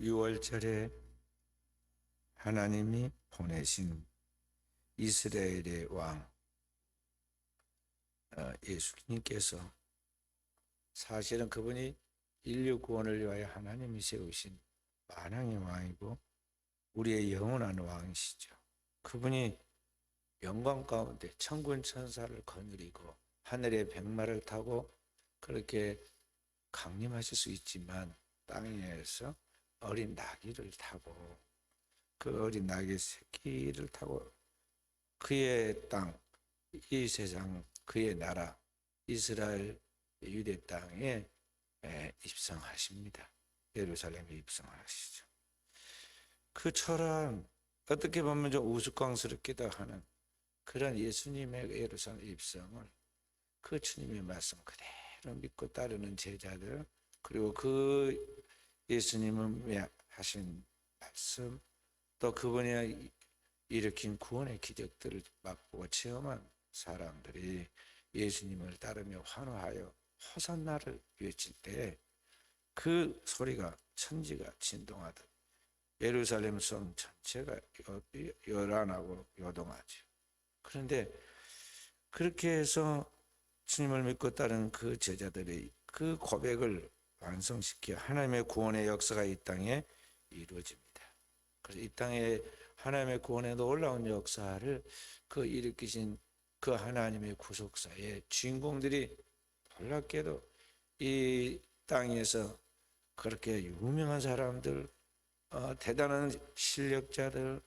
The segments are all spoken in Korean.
6월절에 하나님이 보내신 이스라엘의 왕 예수님께서 사실은 그분이 인류 구원을 위하여 하나님이 세우신 만왕의 왕이고 우리의 영원한 왕이시죠. 그분이 영광 가운데 천군 천사를 거느리고 하늘의 백마를 타고 그렇게 강림하실 수 있지만 땅에서 어린 나귀를 타고 그 어린 나귀 새끼를 타고 그의 땅, 이 세상 그의 나라 이스라엘 유대 땅에 입성하십니다. 예루살렘에 입성하시죠. 그처럼 어떻게 보면 좀 우스꽝스럽기도 하는 그런 예수님의 예루살렘 입성을 그 주님의 말씀 그대로 믿고 따르는 제자들, 그리고 그 예수님은 하신 말씀, 또 그분이 일으킨 구원의 기적들을 맛보고 체험한 사람들이 예수님을 따르며 환호하여 호산나를 외칠 때 그 소리가 천지가 진동하듯 예루살렘 성 전체가 요란하고 요동하죠. 그런데 그렇게 해서 주님을 믿고 따른 그 제자들이 그 고백을 완성시켜 하나님의 구원의 역사가 이 땅에 이루어집니다. 그래서 이 땅에 하나님의 구원의 놀라운 역사를 그 일으키신 그 하나님의 구속사의 주인공들이 놀랍게도 이 땅에서 그렇게 유명한 사람들, 대단한 실력자들,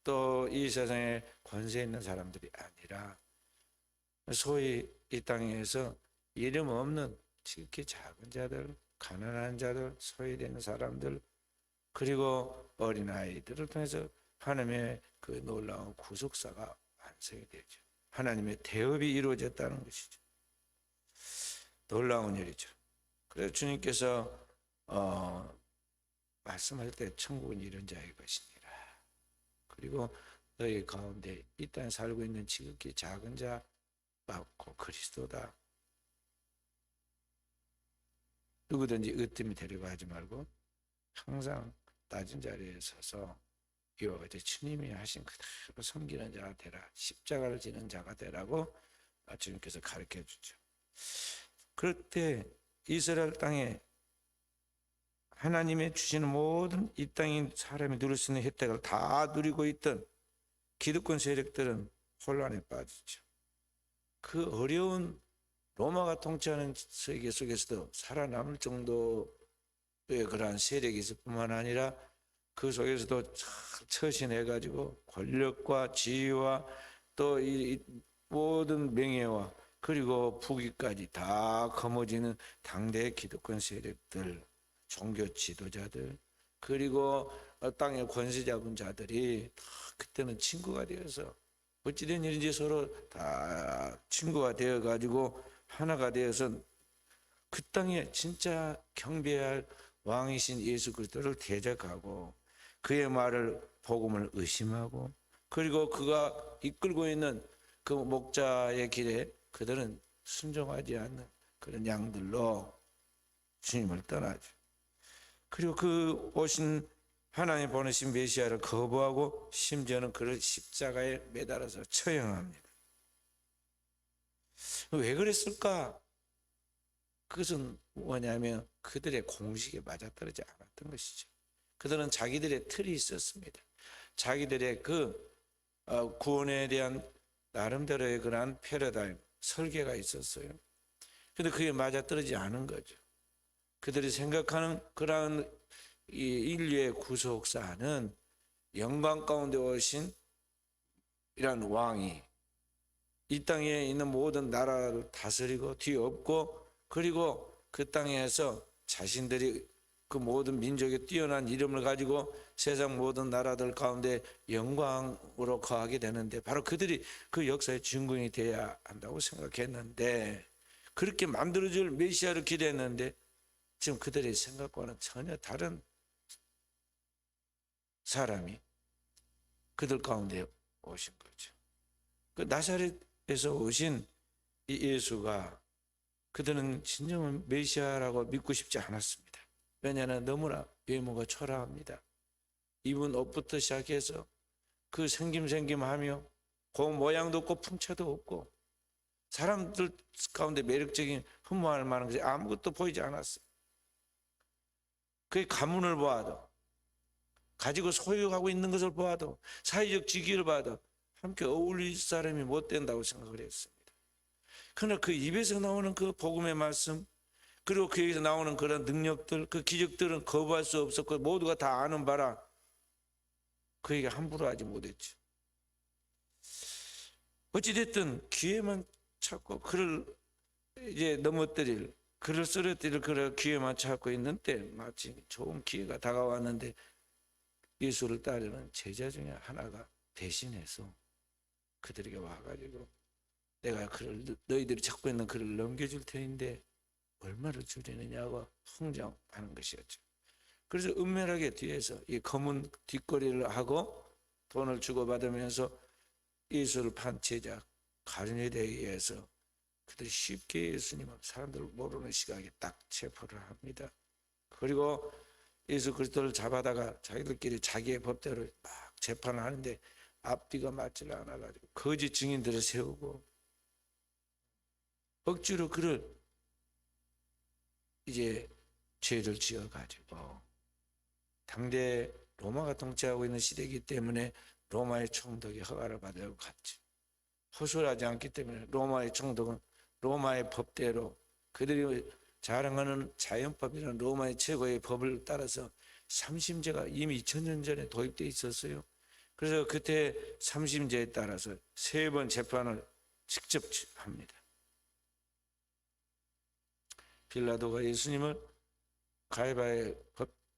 또 이 세상에 권세 있는 사람들이 아니라 소위 이 땅에서 이름 없는 지극히 작은 자들, 가난한 자들, 소외되는 사람들, 그리고 어린아이들을 통해서 하나님의 그 놀라운 구속사가 완성이 되죠. 하나님의 대업이 이루어졌다는 것이죠. 놀라운 일이죠. 그래서 주님께서 말씀할 때 천국은 이런 자의 것이니라. 그리고 너희 가운데 이 땅에 살고 있는 지극히 작은 자 받고 그리스도다. 누구든지 으뜸이 되려고 하지 말고 항상 낮은 자리에 서서 이와 같이 주님이 하신 그대로 섬기는 자가 되라. 십자가를 지는 자가 되라고 주님께서 가르쳐 주죠. 그럴 때 이스라엘 땅에 하나님의 주시는 모든 이 땅인 사람이 누릴 수 있는 혜택을 다 누리고 있던 기득권 세력들은 혼란에 빠지죠. 그 어려운 로마가 통치하는 세계 속에서도 살아남을 정도의 그러한 세력이 있을 뿐만 아니라 그 속에서도 처신해가지고 권력과 지위와 또 이 모든 명예와 그리고 부귀까지 다 거머쥐는 당대의 기득권 세력들, 종교 지도자들, 그리고 땅의 권세 잡은 자들이 다 그때는 친구가 되어서 어찌된 일인지 서로 다 친구가 되어가지고 하나가 되어서 그 땅에 진짜 경배할 왕이신 예수 그리스도를 대적하고 그의 말을 복음을 의심하고 그리고 그가 이끌고 있는 그 목자의 길에 그들은 순종하지 않는 그런 양들로 주님을 떠나죠. 그리고 그 오신 하나님 보내신 메시아를 거부하고 심지어는 그를 십자가에 매달아서 처형합니다. 왜 그랬을까? 그것은 뭐냐면 그들의 공식에 맞아떨어지지 않았던 것이죠. 그들은 자기들의 틀이 있었습니다. 자기들의 그 구원에 대한 나름대로의 그러한 패러다임, 설계가 있었어요. 그런데 그게 맞아떨어지지 않은 거죠. 그들이 생각하는 그러한 이 인류의 구속사는 영광 가운데 오신 이런 왕이 이 땅에 있는 모든 나라를 다스리고 뒤엎고 그리고 그 땅에서 자신들이 그 모든 민족의 뛰어난 이름을 가지고 세상 모든 나라들 가운데 영광으로 거하게 되는데 바로 그들이 그 역사의 주인공이 되어야 한다고 생각했는데 그렇게 만들어줄 메시아를 기대했는데 지금 그들의 생각과는 전혀 다른 사람이 그들 가운데 오신 거죠. 그 나사렛에서 오신 이 예수가 그들은 진정한 메시아라고 믿고 싶지 않았습니다. 왜냐하면 너무나 외모가 초라합니다. 입은 옷부터 시작해서 그 생김하며 그 모양도 없고 풍채도 없고 사람들 가운데 매력적인 흠모할 만한 것이 아무것도 보이지 않았어요. 그의 가문을 보아도 가지고 소유하고 있는 것을 보아도 사회적 직위를 봐도 함께 어울릴 사람이 못 된다고 생각을 했습니다. 그러나 그 입에서 나오는 그 복음의 말씀 그리고 그에서 나오는 그런 능력들 그 기적들은 거부할 수 없었고 모두가 다 아는 바라 그에게 함부로 하지 못했죠. 어찌됐든 기회만 찾고 그를 이제 넘어뜨릴 그를 쓰러뜨릴 그런 기회만 찾고 있는데 마치 좋은 기회가 다가왔는데 예수를 따르는 제자 중에 하나가 대신해서 그들에게 와가지고 내가 그를 너희들이 찾고 있는 그를 넘겨줄 테인데 얼마를 주려느냐고 흥정하는 것이었죠. 그래서 은밀하게 뒤에서 이 검은 뒷거리를 하고 돈을 주고받으면서 예수를 판 제자 가룟유다에 의해서 그들이 쉽게 예수님을 사람들 모르는 시각에 딱 체포를 합니다. 그리고 예수 그리스도를 잡아다가 자기들끼리 자기의 법대로 막 재판을 하는데 앞뒤가 맞지를 않아가지고 거짓 증인들을 세우고 억지로 그를 이제 죄를 지어가지고 당대 로마가 통치하고 있는 시대이기 때문에 로마의 총독이 허가를 받으려고 갔죠. 허술하지 않기 때문에 로마의 총독은 로마의 법대로 그들이 자랑하는 자연법이라는 로마의 최고의 법을 따라서 삼심제가 이미 2000년 전에 도입되어 있었어요. 그래서 그때 삼심제에 따라서 3번 재판을 직접 합니다. 빌라도가 예수님을 가이바의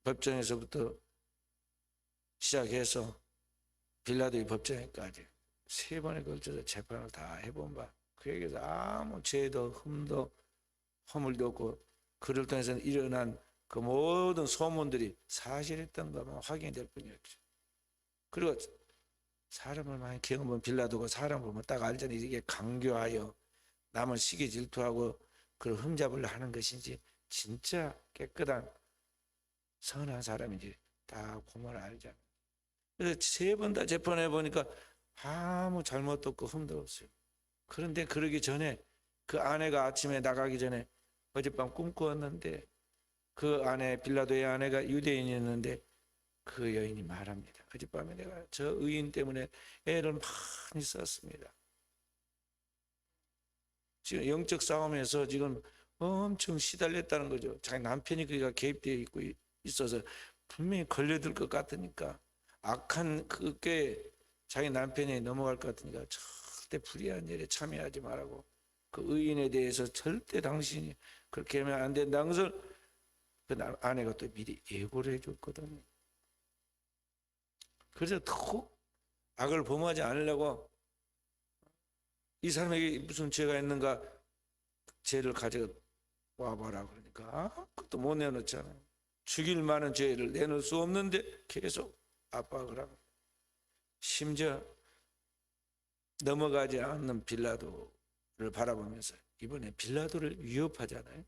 법정에서부터 시작해서 빌라도의 법정에까지 3번에 걸쳐서 재판을 다 해본 바 그에게서 아무 죄도 흠도 허물도 없고 그를 통해서 일어난 그 모든 소문들이 사실했던 것만 확인될 뿐이었죠. 그리고 사람을 많이 경험한 빌라도가 사람 보면 딱 알잖아요. 이게 강교하여 남을 시기 질투하고 그걸 흠잡으려 하는 것인지 진짜 깨끗한 선한 사람인지 다 보면 알잖아요. 그래서 3번 다 재판해 보니까 아무 잘못도 없고 흠도 없어요. 그런데 그러기 전에 그 아내가 아침에 나가기 전에 어젯밤 꿈 꾸었는데 그 아내 빌라도의 아내가 유대인이었는데 그 여인이 말합니다. 어젯밤에 내가 저 의인 때문에 애를 많이 썼습니다. 지금 영적 싸움에서 지금 엄청 시달렸다는 거죠. 자기 남편이 그가 개입되어 있고 있어서 분명히 걸려들 것 같으니까 악한 그게 자기 남편이 넘어갈 것 같으니까 절대 불의한 일에 참여하지 말라고 그 의인에 대해서 절대 당신이 그렇게 하면 안 된다는 것을 그 아내가 또 미리 예고를 해줬거든요. 그래서 더욱 악을 범하지 않으려고 이 사람에게 무슨 죄가 있는가 죄를 가져와 봐라 그러니까 아무것도 못 내놓잖아요. 죽일 만한 죄를 내놓을 수 없는데 계속 압박을 하고 심지어 넘어가지 않는 빌라도를 바라보면서 이번에 빌라도를 위협하잖아요.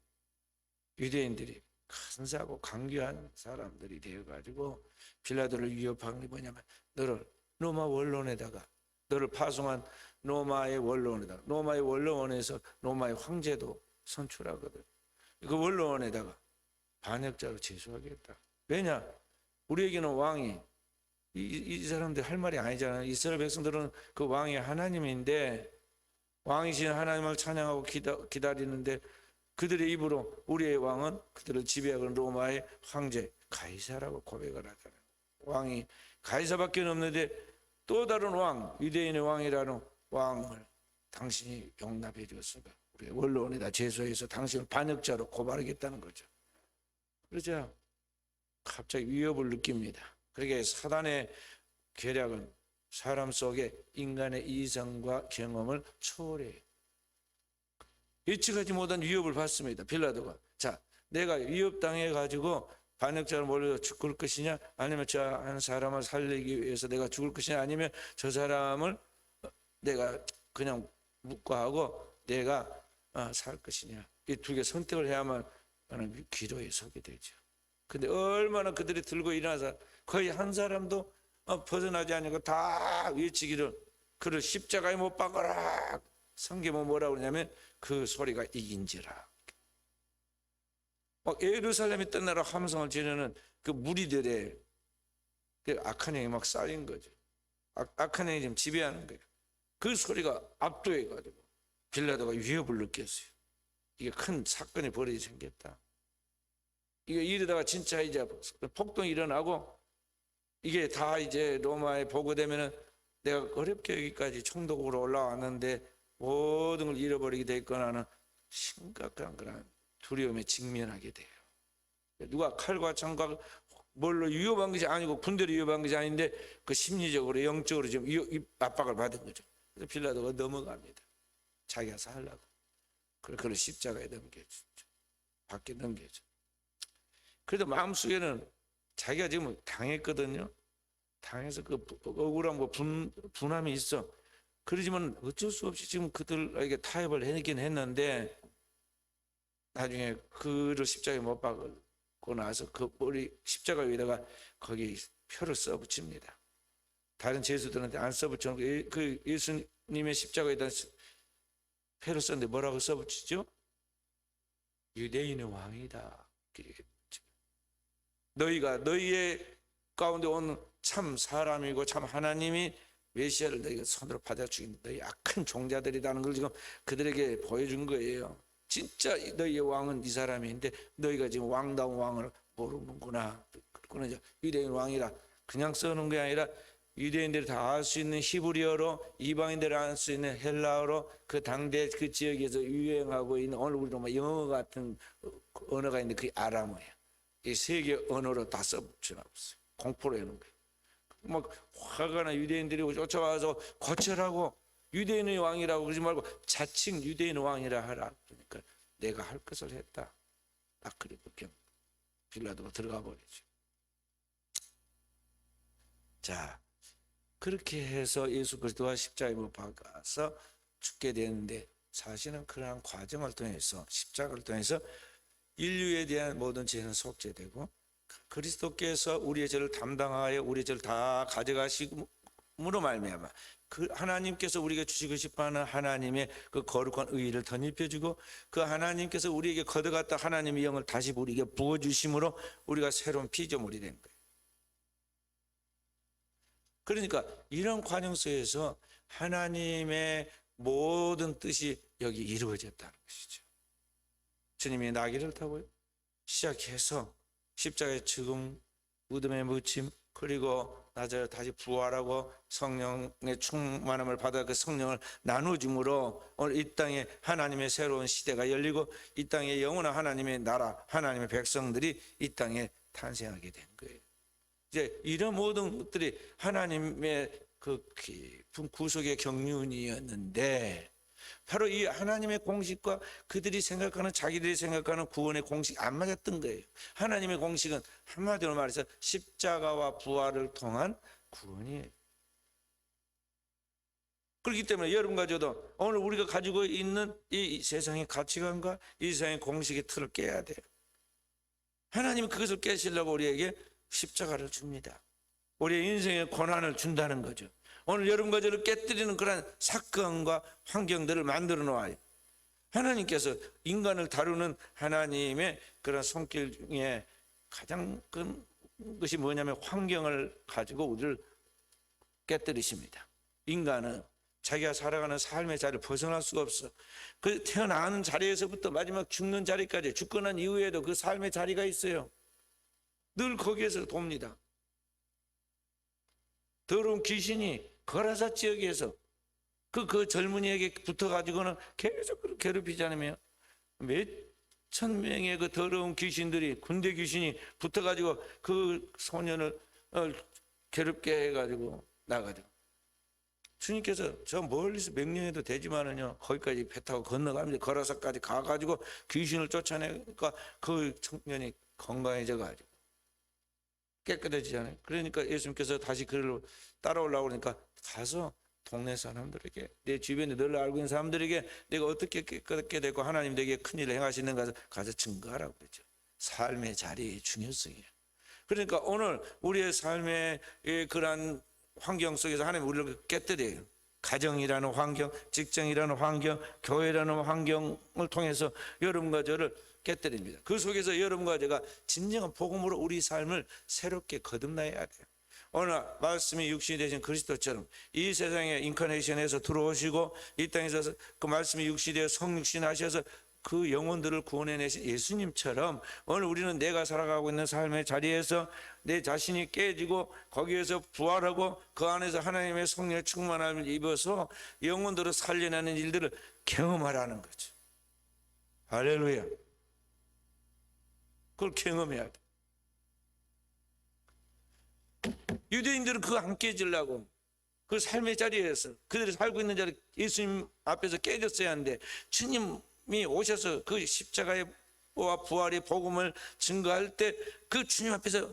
유대인들이 간사하고 강교한 사람들이 되어가지고 빌라도를 위협한 게 뭐냐면 너를 로마 원론에다가 너를 파송한 로마의 원로원에서 로마의 황제도 선출하거든. 그 원로원에다가 반역자로 제소하겠다. 왜냐? 우리에게는 왕이 이 사람들 할 말이 아니잖아요. 이스라엘 백성들은 그 왕이 하나님인데 왕이신 하나님을 찬양하고 기다리는데 그들의 입으로 우리의 왕은 그들을 지배하는 로마의 황제 가이사라고 고백을 하잖아요. 왕이 가이사밖에 없는데 또 다른 왕, 유대인의 왕이라는 왕을 당신이 용납해 줬으니까 우리 원로원에다 제소해서 당신을 반역자로 고발하겠다는 거죠. 그러자 갑자기 위협을 느낍니다. 그러게 사단의 계략은 사람 속에 인간의 이성과 경험을 초월해요. 예측하지 못한 위협을 받습니다. 빌라도가 자, 내가 위협당해 가지고 반역자를 몰려 죽을 것이냐 아니면 저 한 사람을 살리기 위해서 내가 죽을 것이냐 아니면 저 사람을 내가 그냥 묵과하고 내가 살 것이냐 이 두 개 선택을 해야만 나는 기로에 서게 되죠. 근데 얼마나 그들이 들고 일어나서 거의 한 사람도 벗어나지 않고 다 외치기를 그를 십자가에 못 박아라. 성경은 뭐라고 그러냐면 그 소리가 이긴지라. 막 예루살렘이 떠나라 함성을 지르는 그 무리들의 그 악한 영이 막 쌓인 거죠. 악한 영이 지금 지배하는 거예요. 그 소리가 압도해가지고 빌라도가 위협을 느꼈어요. 이게 큰 사건이 벌어지 생겼다. 이게 이러다가 진짜 이제 폭동이 일어나고 이게 다 이제 로마에 보고되면은 내가 어렵게 여기까지 총독으로 올라왔는데 모든 걸 잃어버리게 됐거나 하는 심각한 그런 두려움에 직면하게 돼요. 누가 칼과 창과 뭘로 위협한 것이 아니고 군대로 위협한 것이 아닌데 그 심리적으로 영적으로 좀 압박을 받은 거죠. 그래서 빌라도가 넘어갑니다. 자기가 살라고. 그걸 십자가에 넘겨주죠. 밖에 넘겨줘. 그래도 마음속에는 자기가 지금 당했거든요. 당해서 그 억울한 분함이 있어. 그러지만 어쩔 수 없이 지금 그들에게 타협을 해내긴 했는데 나중에 그를 십자가에 못 박고 나서 그 머리 십자가 위에다가 거기 표를 써붙입니다. 다른 제수들한테 안 써붙여놓고 그 예수님의 십자가에다 표를 썼는데 뭐라고 써붙이죠? 유대인의 왕이다. 너희가 너희의 가운데 온 참 사람이고 참 하나님이 메시아를 너희가 손으로 받아 죽인 너희 악한 종자들이라는 걸 지금 그들에게 보여준 거예요. 진짜 너희의 왕은 이 사람인데 너희가 지금 왕다운 왕을 모르는구나. 그거는 이제 유대인 왕이라 그냥 써놓은 게 아니라 유대인들이 다 알 수 있는 히브리어로 이방인들이 알 수 있는 헬라어로 그 당대 그 지역에서 유행하고 있는 오늘 우리로 막 영어 같은 언어가 있는데 그게 아람어예요. 이 세계 언어로 다 써붙여놨어요. 공포로 해놓은 거예요. 막 화가 나 유대인들이 쫓아와서 거절하고 유대인의 왕이라고 그러지 말고 자칭 유대인의 왕이라 하라. 그러니까 내가 할 것을 했다. 딱 그리고 빌라도가 들어가 버리죠. 자, 그렇게 해서 예수 그리스도가 십자가에 못 박아서 죽게 되는데 사실은 그러한 과정을 통해서 십자가를 통해서 인류에 대한 모든 죄는 속죄되고 그리스도께서 우리의 죄를 담당하여 우리의 죄를 다 가져가심으로 말미암아 그 하나님께서 우리에게 주시고 싶어하는 하나님의 그 거룩한 의의를 덧입혀주고 그 하나님께서 우리에게 거둬갔다 하나님의 영을 다시 우리에게 부어주심으로 우리가 새로운 피조물이 된 거예요. 그러니까 이런 과정 속에서 하나님의 모든 뜻이 여기 이루어졌다는 것이죠. 주님이 나귀를 타고요 시작해서 십자가의 죽음, 무덤에 묻힘, 그리고 나중에 다시 부활하고 성령의 충만함을 받아 그 성령을 나누줌으로 오늘 이 땅에 하나님의 새로운 시대가 열리고 이 땅에 영원한 하나님의 나라, 하나님의 백성들이 이 땅에 탄생하게 된 거예요. 이제 이런 모든 것들이 하나님의 그 깊은 구속의 경륜이었는데 바로 이 하나님의 공식과 그들이 생각하는 자기들이 생각하는 구원의 공식이 안 맞았던 거예요. 하나님의 공식은 한마디로 말해서 십자가와 부활을 통한 구원이에요. 그렇기 때문에 여러분과 저도 오늘 우리가 가지고 있는 이 세상의 가치관과 이 세상의 공식의 틀을 깨야 돼요. 하나님은 그것을 깨시려고 우리에게 십자가를 줍니다. 우리의 인생의 고난을 준다는 거죠. 오늘 여러분과 저를 깨뜨리는 그런 사건과 환경들을 만들어 놓아요. 하나님께서 인간을 다루는 하나님의 그런 손길 중에 가장 큰 것이 뭐냐면 환경을 가지고 우리를 깨뜨리십니다. 인간은 자기가 살아가는 삶의 자리를 벗어날 수가 없어. 그 태어나는 자리에서부터 마지막 죽는 자리까지 죽고 난 이후에도 그 삶의 자리가 있어요. 늘 거기에서 돕니다. 더러운 귀신이 거라사 지역에서 그 젊은이에게 붙어가지고는 계속 괴롭히지 않으면 몇천 명의 그 더러운 귀신들이 군대 귀신이 붙어가지고 그 소년을 괴롭게 해가지고 나가죠. 주님께서 저 멀리서 명령해도 되지만은요 거기까지 배 타고 건너갑니다. 거라사까지 가가지고 귀신을 쫓아내니까 그 청년이 건강해져가지고 깨끗해지잖아요. 그러니까 예수님께서 다시 그를 따라오려고 그러니까 가서 동네 사람들에게 내 주변에 널 알고 있는 사람들에게 내가 어떻게 깨끗하게 되고 하나님 내게 큰일을 행하시는가 가서 증거하라고 그랬죠. 삶의 자리의 중요성이에요. 그러니까 오늘 우리의 삶의 그러한 환경 속에서 하나님 우리를 깨뜨려요. 가정이라는 환경, 직장이라는 환경, 교회라는 환경을 통해서 여러분과 저를 깨뜨립니다. 그 속에서 여러분과 제가 진정한 복음으로 우리 삶을 새롭게 거듭나야 돼요. 오늘 말씀이 육신이 되신 그리스도처럼 이 세상에 인카네이션에서 들어오시고 이 땅에서 그 말씀이 육신이 되어 성육신 하셔서 그 영혼들을 구원해내신 예수님처럼 오늘 우리는 내가 살아가고 있는 삶의 자리에서 내 자신이 깨지고 거기에서 부활하고 그 안에서 하나님의 성령의 충만함을 입어서 영혼들을 살려내는 일들을 경험하라는 거죠. 할렐루야. 그걸 경험해야 돼. 유대인들은 그거 안 깨지려고 그 삶의 자리에서 그들이 살고 있는 자리 예수님 앞에서 깨졌어야 하는데 주님이 오셔서 그 십자가의 부활의 복음을 증거할 때 그 주님 앞에서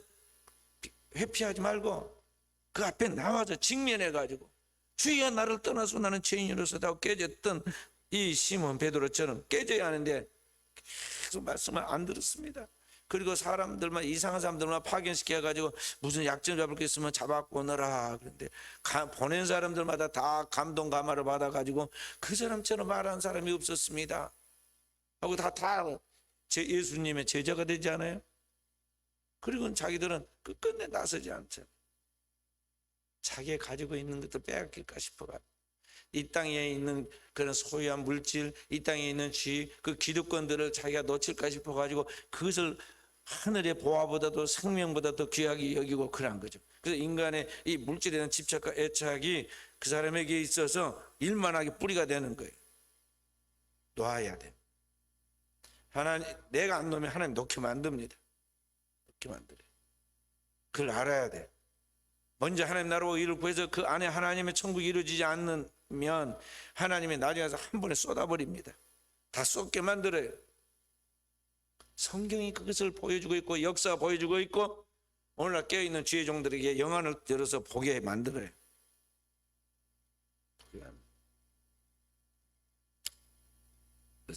회피하지 말고 그 앞에 나와서 직면해 가지고 주여 나를 떠나서 나는 죄인으로서 다 깨졌던 이 시몬 베드로처럼 깨져야 하는데 계속 말씀을 안 들었습니다. 그리고 사람들만 이상한 사람들만 파견시켜 가지고 무슨 약점 잡을 게 있으면 잡아갖고 오너라. 그런데 보낸 사람들마다 다 감동 감화를 받아 가지고 그 사람처럼 말하는 사람이 없었습니다 하고 다 예수님의 제자가 되지 않아요? 그리고 자기들은 끝끝내 나서지 않죠. 자기가 가지고 있는 것도 빼앗길까 싶어가 이 땅에 있는 그런 소유한 물질, 이 땅에 있는 쥐, 그 기득권들을 자기가 놓칠까 싶어가지고 그것을 하늘의 보화보다도 생명보다도 귀하게 여기고 그런 거죠. 그래서 인간의 이 물질에 대한 집착과 애착이 그 사람에게 있어서 일만하게 뿌리가 되는 거예요. 놔야 돼. 하나님, 내가 안 놓으면 하나님 놓게 만듭니다. 놓게 만들어요. 그걸 알아야 돼. 먼저 하나님 나라와 의를 구해서 그 안에 하나님의 천국이 이루어지지 않으면 하나님의 나중에 가서 한 번에 쏟아버립니다. 다 쏟게 만들어요. 성경이 그것을 보여주고 있고 역사가 보여주고 있고 오늘날 깨어있는 주의 종들에게 영안을 열어서 보게 만들어요.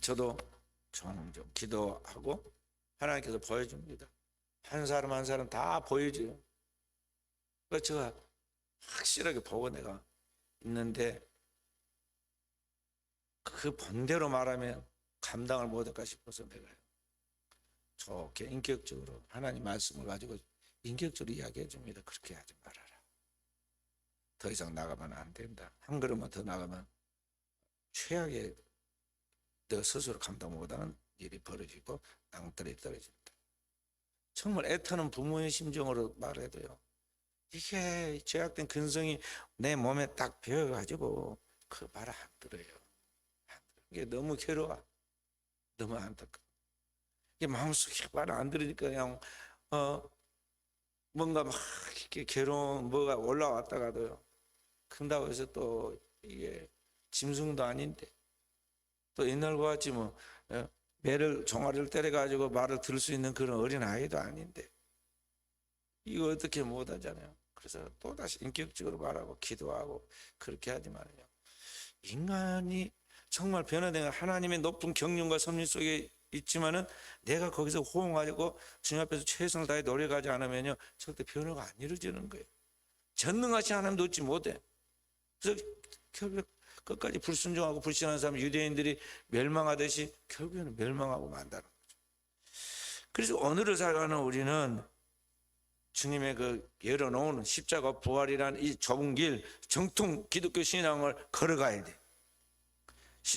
저도 종종 기도하고 하나님께서 보여줍니다. 한 사람 한 사람 다 보여줘요. 그래서 제가 확실하게 보고 내가 있는데 그 본대로 말하면 감당을 못할까 싶어서 내가 좋게 인격적으로 하나님 말씀을 가지고 인격적으로 이야기해 줍니다. 그렇게 하지 말아라. 더 이상 나가면 안 된다. 한 걸음만 더 나가면 최악의 너 스스로 감당 못하는 일이 벌어지고 낭떠러지 떨어진다. 정말 애타는 부모의 심정으로 말해도요. 이게 죄악된 근성이 내 몸에 딱 배어가지고 그 말 안 들어요. 이게 너무 괴로워. 너무 안타까워. 이게 마음속에 말 안 들으니까 그냥 뭔가 막 이렇게 괴로운 뭐가 올라왔다가도요. 큰다고 해서 또 이게 짐승도 아닌데 또 옛날과 같이 뭐 매를 종아리를 때려가지고 말을 들을 수 있는 그런 어린 아이도 아닌데 이거 어떻게 못하잖아요. 그래서 또다시 인격적으로 말하고 기도하고 그렇게 하지만요. 인간이 정말 변화된 하나님의 높은 경륜과 섭리 속에 있지만은 내가 거기서 호응하려고 주님 앞에서 최선을 다해 노력하지 않으면요 절대 변화가 안 이루어지는 거예요. 전능하신 하나님도 얻지 못해. 그래서 결국 끝까지 불순종하고 불신하는 사람 유대인들이 멸망하듯이 결국에는 멸망하고 만다는 거죠. 그래서 오늘을 살아가는 우리는 주님의 그 열어놓은 십자가 부활이라는 이 좁은 길 정통 기독교 신앙을 걸어가야 돼.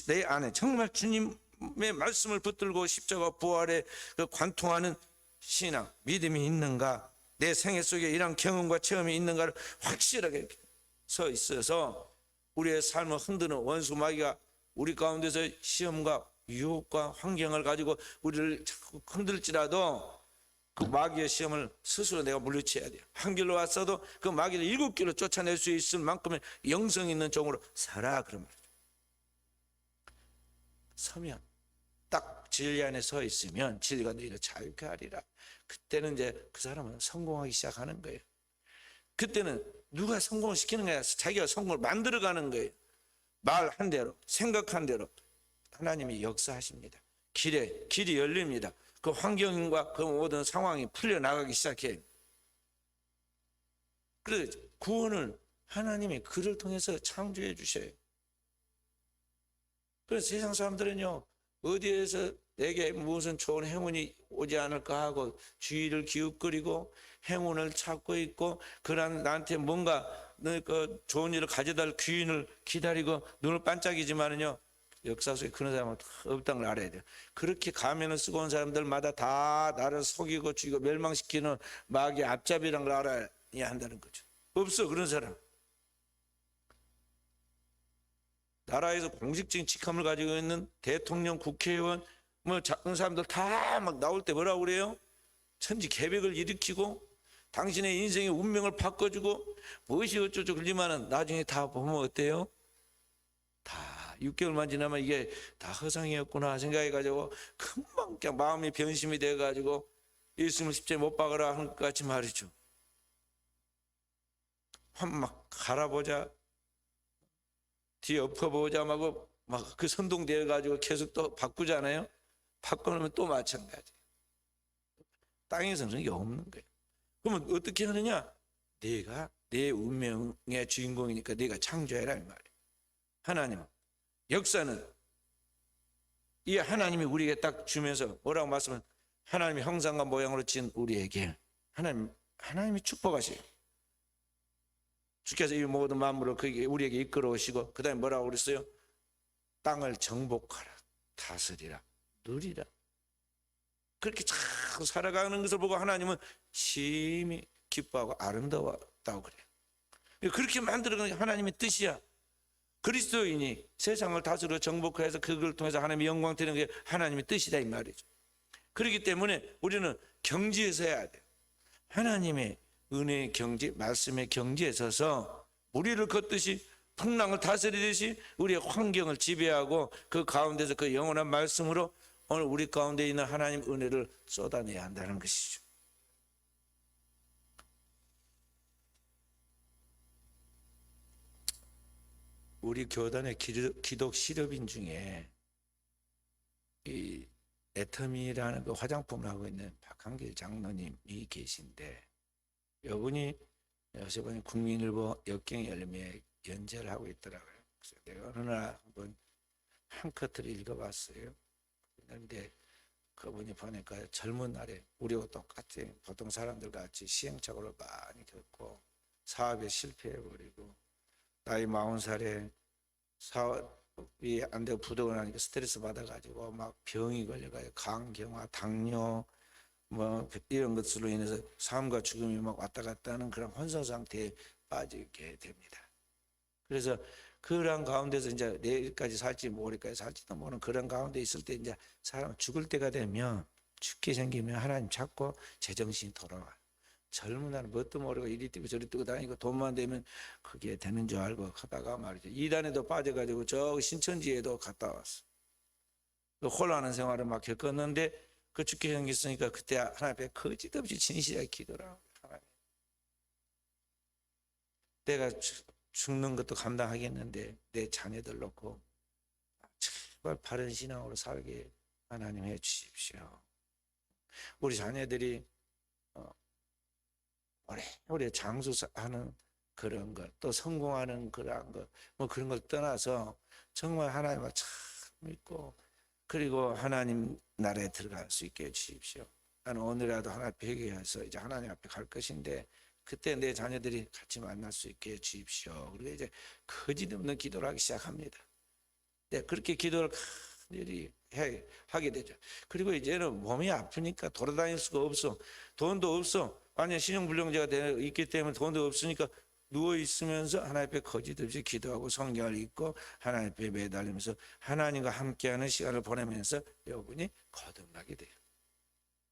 내 안에 정말 주님의 말씀을 붙들고 십자가 부활에 그 관통하는 신앙, 믿음이 있는가, 내 생애 속에 이런 경험과 체험이 있는가를 확실하게 서 있어서 우리의 삶을 흔드는 원수 마귀가 우리 가운데서 시험과 유혹과 환경을 가지고 우리를 자꾸 흔들지라도 그 마귀의 시험을 스스로 내가 물리쳐야 돼요. 한 길로 왔어도 그 마귀를 7길로 쫓아낼 수 있을 만큼의 영성 있는 종으로 살아. 그런 말이죠. 서면 딱 진리 안에 서 있으면 진리가 너희를 자유케 하리라. 그때는 이제 그 사람은 성공하기 시작하는 거예요. 그때는 누가 성공을 시키는 거야? 자기가 성공을 만들어가는 거예요. 말한 대로 생각한 대로 하나님이 역사하십니다. 길이 열립니다. 그 환경과 그 모든 상황이 풀려나가기 시작해. 그래서 구원을 하나님이 그를 통해서 창조해 주셔요. 그래서 세상 사람들은요, 어디에서 내게 무슨 좋은 행운이 오지 않을까 하고 주의를 기웃거리고 행운을 찾고 있고, 그런 나한테 뭔가 그 좋은 일을 가져다 줄 귀인을 기다리고 눈을 반짝이지만은요, 역사 속에 그런 사람은 없다는 걸 알아야 돼요. 그렇게 가면을 쓰고 온 사람들마다 다 나를 속이고 죽이고 멸망시키는 마귀의 앞잡이라는 걸 알아야 한다는 거죠. 없어, 그런 사람. 나라에서 공식적인 직함을 가지고 있는 대통령, 국회의원, 뭐 작은 사람들 다 막 나올 때 뭐라고 그래요? 천지 개벽을 일으키고 당신의 인생의 운명을 바꿔주고 무엇이 어쩌고 그러지만은 나중에 다 보면 어때요? 다 6개월만 지나면 이게 다 허상이었구나 생각해가지고 금방 그냥 마음이 변심이 돼가지고 예수님을 십자가에 못 박으라 하는 것 같이 말이죠. 막 갈아보자, 뒤에 엎어보자 막 그 선동되어 가지고 계속 또 바꾸잖아요. 바꿔놓으면 또 마찬가지. 땅에서는 그게 없는 거예요. 그러면 어떻게 하느냐? 네가 내 운명의 주인공이니까 네가 창조해라 이 말이에요. 하나님 역사는 이 하나님이 우리에게 딱 주면서 뭐라고 말씀은, 하나님의 형상과 모양으로 지은 우리에게 하나님이 축복하세요. 주께서 이 모든 만물을 우리에게 이끌어 오시고, 그 다음에 뭐라고 그랬어요? 땅을 정복하라, 다스리라, 누리라. 그렇게 자꾸 살아가는 것을 보고 하나님은 심히 기뻐하고 아름다웠다고 그래요. 그렇게 만들어가는 게 하나님의 뜻이야. 그리스도인이 세상을 다스려 정복해서 그걸 통해서 하나님의 영광 드리는 게 하나님의 뜻이다 이 말이죠. 그렇기 때문에 우리는 경지에서 해야 돼요. 하나님의 은혜의 경지, 말씀의 경지에 서서 우리를 걷듯이 풍랑을 다스리듯이 우리의 환경을 지배하고 그 가운데서 그 영원한 말씀으로 오늘 우리 가운데 있는 하나님 은혜를 쏟아내야 한다는 것이죠. 우리 교단의 기독 실업인 중에 이 애터미라는 그 화장품을 하고 있는 박한길 장로님이 계신데, 이분이 요새 보니 국민일보 역경 열매에 연재를 하고 있더라고요. 그래서 내가 어느 날 한번 한 커트를 읽어봤어요. 그런데 그분이 보니까 젊은 날에 우리와 똑같이 보통 사람들 같이 시행착오를 많이 겪고 사업에 실패해버리고 나이 40살에 사업이 안 되고 부도가 나니까 스트레스 받아가지고 막 병이 걸려가지고 간경화, 당뇨 뭐 이런 것으로 인해서 삶과 죽음이 막 왔다 갔다 하는 그런 혼선 상태에 빠지게 됩니다. 그래서 그런 가운데서 이제 내일까지 살지 모레까지 살지도 모르는 그런 가운데 있을 때 이제 사람 죽을 때가 되면, 죽게 생기면 하나님 찾고 제정신이 돌아와. 젊은 날은 뭣도 모르고 이리 뛰고 저리 뛰고 다니고 돈만 되면 그게 되는 줄 알고 하다가 말이죠. 이단에도 빠져가지고 저 신천지에도 갔다 왔어. 그 혼란한 생활을 막 겪었는데 그 죽게 생겼으니까 그때 하나님 앞에 거짓없이 진실하게 기도를 하고, 하나님 내가 죽는 것도 감당하겠는데 내 자녀들 놓고 제발 바른 신앙으로 살게 하나님 해 주십시오. 우리 자녀들이 오래 장수하는 그런 것, 또 성공하는 그런 것, 뭐 그런 걸 떠나서 정말 하나님을 참 믿고 그리고 하나님 나라에 들어갈 수 있게 해 주십시오. 나는 오늘이라도 하나님 회개해서 이제 하나님 앞에 갈 것인데 그때 내 자녀들이 같이 만날 수 있게 해 주십시오. 그리고 이제 거짓없는 기도를 하기 시작합니다. 네, 그렇게 기도를 간절히 하게 되죠. 그리고 이제는 몸이 아프니까 돌아다닐 수가 없어. 돈도 없어. 완전 신용불량자가 되어 있기 때문에 돈도 없으니까 누워있으면서 하나님 앞에 거짓없이 기도하고 성경을 읽고 하나님 앞에 매달리면서 하나님과 함께하는 시간을 보내면서 여러분이 거듭나게 돼요.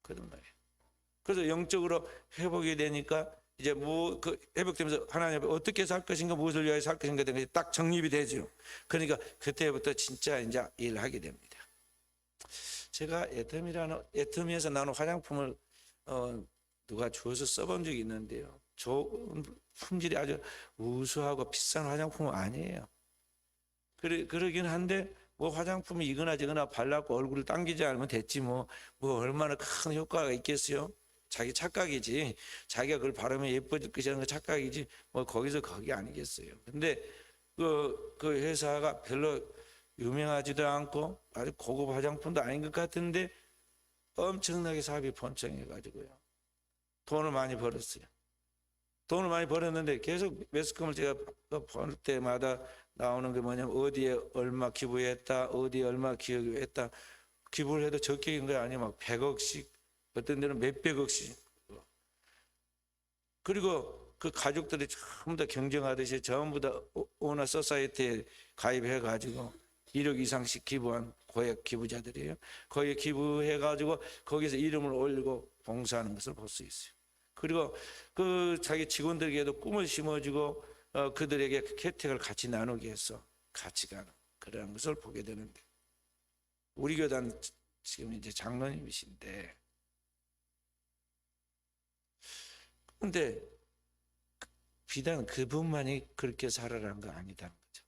거듭나게. 그래서 영적으로 회복이 되니까 이제 회복되면서 하나님 앞에 어떻게 살 것인가, 무엇을 위하여 살 것인가 되는 게 딱 정립이 되죠. 그러니까 그때부터 진짜 이제 일하게 됩니다. 제가 애터미에서 나온 화장품을 누가 주어서 써본 적이 있는데요. 좋은 품질이 아주 우수하고 비싼 화장품은 아니에요. 그러긴 한데 뭐 화장품이 이거나 저거나 발랐고 얼굴을 당기지 않으면 됐지 뭐 얼마나 큰 효과가 있겠어요? 자기 착각이지. 자기가 그걸 바르면 예뻐질 것이라는 거 착각이지. 뭐 거기서 거기 아니겠어요. 근데 그 회사가 별로 유명하지도 않고 아주 고급 화장품도 아닌 것 같은데 엄청나게 사업이 번창해가지고요. 돈을 많이 벌었어요. 돈을 많이 벌었는데 계속 매스컴을 제가 볼 때마다 나오는 게 뭐냐면 어디에 얼마 기부했다, 어디에 얼마 기부했다. 기부를 해도 적게 한 거 아니에요. 막 100억씩, 어떤 데는 몇백억씩. 그리고 그 가족들이 전부 다 경쟁하듯이 전부 다 오너 소사이티에 가입해가지고 1억 이상씩 기부한 고액 기부자들이에요. 거기에 기부해가지고 거기서 이름을 올리고 봉사하는 것을 볼 수 있어요. 그리고 그 자기 직원들에게도 꿈을 심어주고 그들에게 혜택을 같이 나누기 위해서 같이 가는 그런 것을 보게 되는데 우리 교단 지금 이제 장로님이신데 근데 비단 그분만이 그렇게 살아라는 거 아니다는 거죠.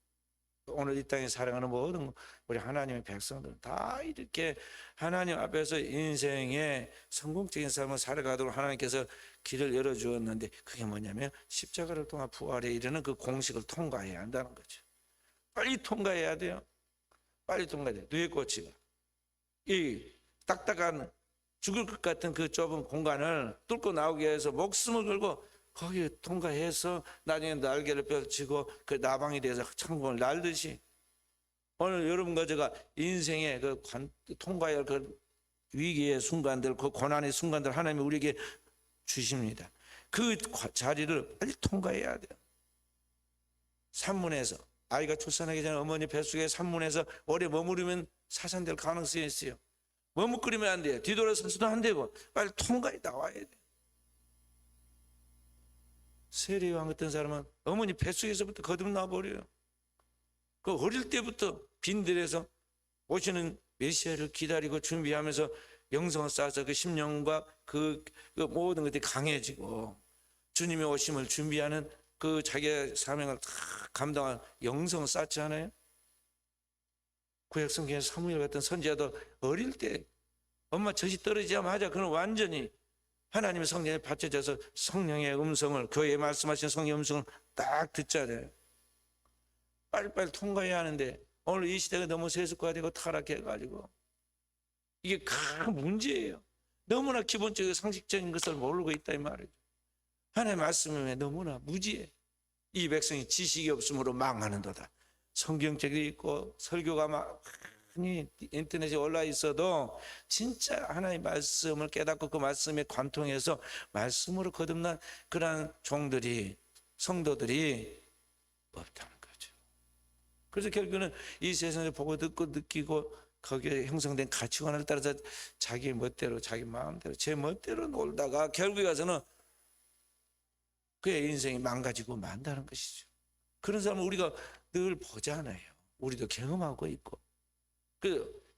오늘 이 땅에 살아가는 모든 우리 하나님의 백성들은 다 이렇게 하나님 앞에서 인생의 성공적인 삶을 살아가도록 하나님께서 길을 열어주었는데 그게 뭐냐면 십자가를 통한 부활에 이르는 그 공식을 통과해야 한다는 거죠. 빨리 통과해야 돼요. 빨리 통과해야 돼요. 누에고치가 이 딱딱한 죽을 것 같은 그 좁은 공간을 뚫고 나오기 위해서 목숨을 걸고 거기 통과해서 나중에 날개를 펼치고 그 나방이 돼서 천국을 날듯이 오늘 여러분과 제가 인생의 그 통과해야 할 그 위기의 순간들, 그 고난의 순간들 하나님이 우리에게 주십니다. 그 자리를 빨리 통과해야 돼요. 산문에서 아이가 출산하기 전에 어머니 뱃속에 산문에서 오래 머무르면 사산될 가능성이 있어요. 머뭇거리면 안 돼요. 뒤돌아서서도 안 되고 빨리 통과해 나와야 돼요. 세례요한 같은 사람은 어머니 뱃속에서부터 거듭나 버려요. 그 어릴 때부터 빈들에서 오시는 메시아를 기다리고 준비하면서 영성을 쌓아서 그 심령과 그 모든 것들이 강해지고 주님의 오심을 준비하는 그 자기의 사명을 다 감당한 영성을 쌓지 않아요? 구약성경에 사무엘 같은 선지자도 어릴 때 엄마 젖이 떨어지자마자 그는 완전히 하나님의 성령에 받쳐져서 성령의 음성을 교회에 말씀하신 성령의 음성을 딱 듣잖아요. 빨리빨리 통과해야 하는데 오늘 이 시대가 너무 세속화되고 타락해가지고 이게 큰 문제예요. 너무나 기본적이고 상식적인 것을 모르고 있다 이 말이죠. 하나님의 말씀에 너무나 무지해. 이 백성이 지식이 없으므로 망하는도다. 성경책이 있고 설교가 많이 인터넷에 올라 있어도 진짜 하나님의 말씀을 깨닫고 그 말씀에 관통해서 말씀으로 거듭난 그러한 종들이 성도들이 없다는 거죠. 그래서 결국은 이 세상을 보고 듣고 느끼고 거기에 형성된 가치관을 따라서 자기 멋대로 자기 마음대로 제 멋대로 놀다가 결국에 가서는 그의 인생이 망가지고 만다는 것이죠. 그런 사람을 우리가 늘 보잖아요. 우리도 경험하고 있고.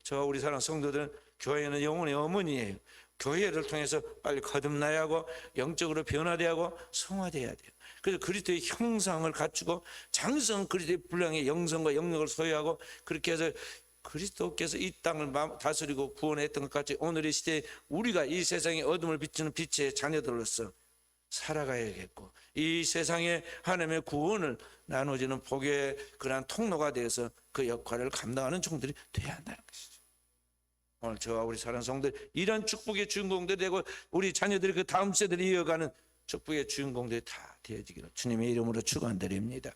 저 우리 사랑 성도들은 교회는 영혼의 어머니예요. 교회를 통해서 빨리 거듭나야 하고 영적으로 변화돼야 하고 성화돼야 돼요. 그래서 그리스도의 형상을 갖추고 장성 그리스도의 분량의 영성과 영역을 소유하고 그렇게 해서 그리스도께서 이 땅을 다스리고 구원했던 것 같이 오늘의 시대에 우리가 이 세상에 어둠을 비추는 빛의 자녀들로서 살아가야겠고 이 세상에 하나님의 구원을 나눠주는 복의 그러한 통로가 되어서 그 역할을 감당하는 종들이 되어야 한다는 것이죠. 오늘 저와 우리 사랑하는 성도들 이런 축복의 주인공들이 되고 우리 자녀들이 그 다음 세대를 이어가는 축복의 주인공들이 다 되어지기를 주님의 이름으로 축원드립니다.